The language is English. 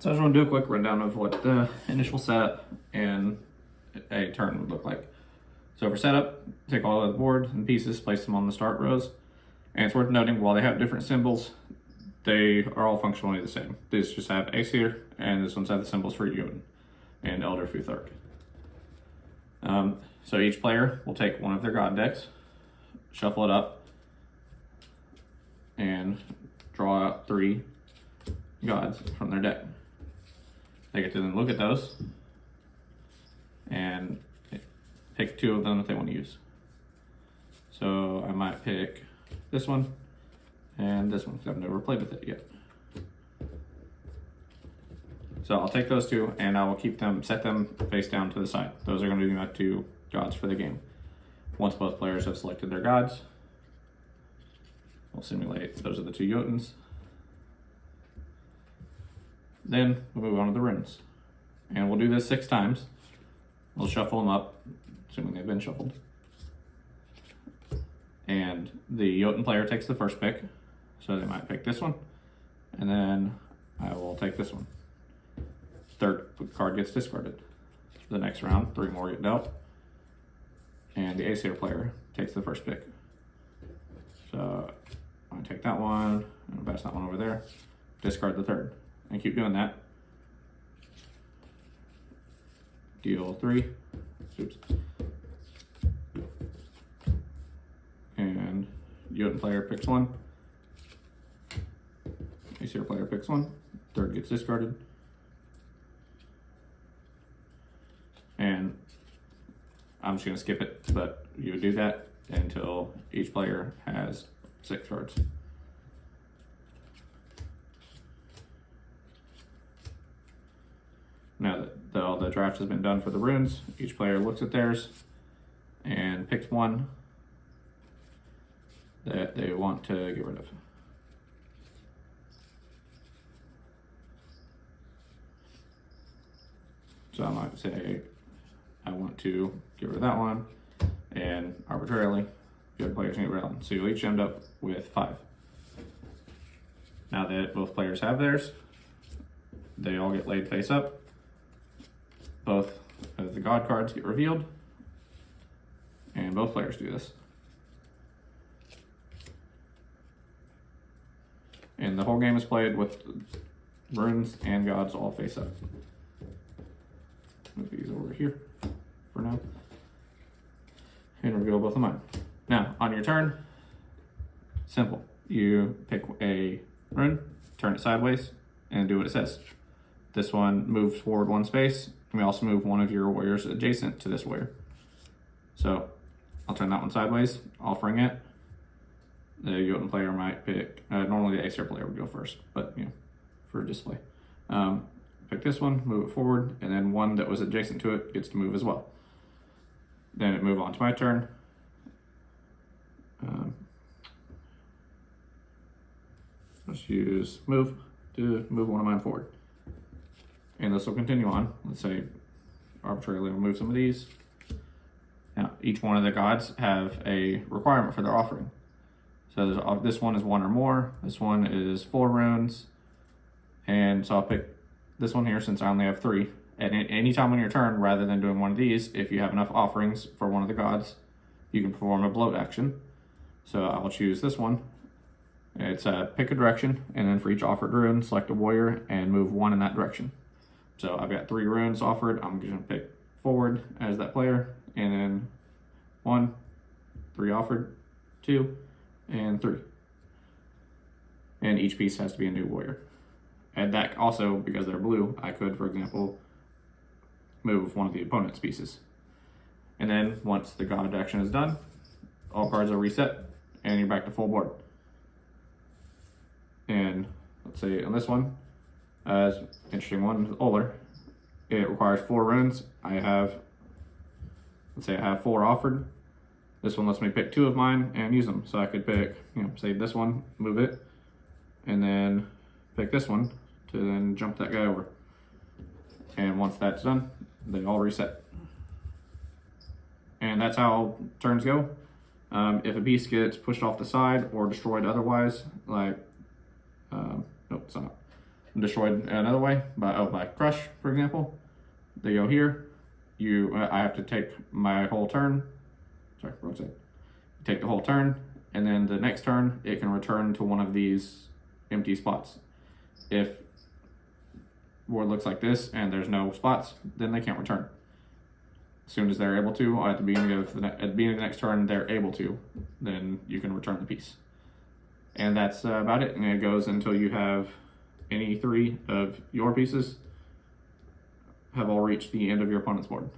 So I just want to do a quick rundown of what the initial setup and a turn would look like. So for setup, take all of the board and pieces, place them on the start rows. And it's worth noting, while they have different symbols, they are all functionally the same. These just have Aesir, and this one's have the symbols for Jotun and Elder Futhark. So each player will take one of their god decks, shuffle it up, and draw out 3 gods from their deck. They get to then look at those and pick 2 of them that they want to use. So I might pick this one and this one because I've never played with it yet. So I'll take those 2 and I will keep them, set them face down to the side. Those are going to be my 2 gods for the game. Once both players have selected their gods, we'll simulate those are the 2 Jotuns. Then we'll move on to the runes. And we'll do this 6 times. We'll shuffle them up, assuming they've been shuffled. And the Jotun player takes the first pick. So they might pick this one. And then I will take this one. Third card gets discarded. The next round, 3 more get dealt. And the Aesir player takes the first pick. So I take that one, and I'll pass that one over there. Discard the third. And keep doing that. Deal 3. Oops. And Jotun player picks 1. Aesir player picks 1. Third gets discarded. And I'm just going to skip it, but you would do that until each player has 6 cards. Now that all the draft has been done for the runes, each player looks at theirs and picks one that they want to get rid of. So I might say I want to get rid of that one, and arbitrarily the other players can get rid of that one. So you'll each end up with 5. Now that both players have theirs, they all get laid face up. Both of the god cards get revealed, and both players do this. And the whole game is played with runes and gods all face up. Move these over here for now. And reveal both of mine. Now, on your turn, simple. You pick a rune, turn it sideways, and do what it says. This one moves forward 1 space. And we also move one of your warriors adjacent to this warrior. So I'll turn that one sideways, offering it. The Jotun player might pick, normally the Aesir player would go first, but you know, for display. Pick this one, move it forward, and then one that was adjacent to it gets to move as well. Then it move on to my turn. Let's use move to move one of mine forward. And this will continue on. Let's say arbitrarily we'll move some of these. Now, each one of the gods have a requirement for their offering. So this one is 1 or more. This one is 4 runes. And so I'll pick this one here since I only have 3. And at any time on your turn, rather than doing one of these, if you have enough offerings for one of the gods, you can perform a bloat action. So I will choose this one. It's pick a direction, and then for each offered rune, select a warrior and move 1 in that direction. So I've got 3 runes offered. I'm going to pick forward as that player, and then 1, 3 offered, 2, and 3. And each piece has to be a new warrior. And that also, because they're blue, I could, for example, move one of the opponent's pieces. And then once the god action is done, all cards are reset, and you're back to full board. And let's say on this one, interesting one, Oler. It requires 4 runes. Let's say I have 4 offered. This one lets me pick 2 of mine and use them. So I could pick, say this one, move it, and then pick this one to then jump that guy over. And once that's done, they all reset. And that's how turns go. If a piece gets pushed off the side or destroyed otherwise, like, nope, it's not. destroyed another way by crush, for example. They go here. I have to take my whole turn. Sorry, wrong side. Take the whole turn, and then the next turn it can return to one of these empty spots. If board looks like this and there's no spots, then they can't return. As soon as they're able to, at the beginning of the next turn, they're able to, then you can return the piece. And that's about it. And it goes until you have any 3 of your pieces have all reached the end of your opponent's board.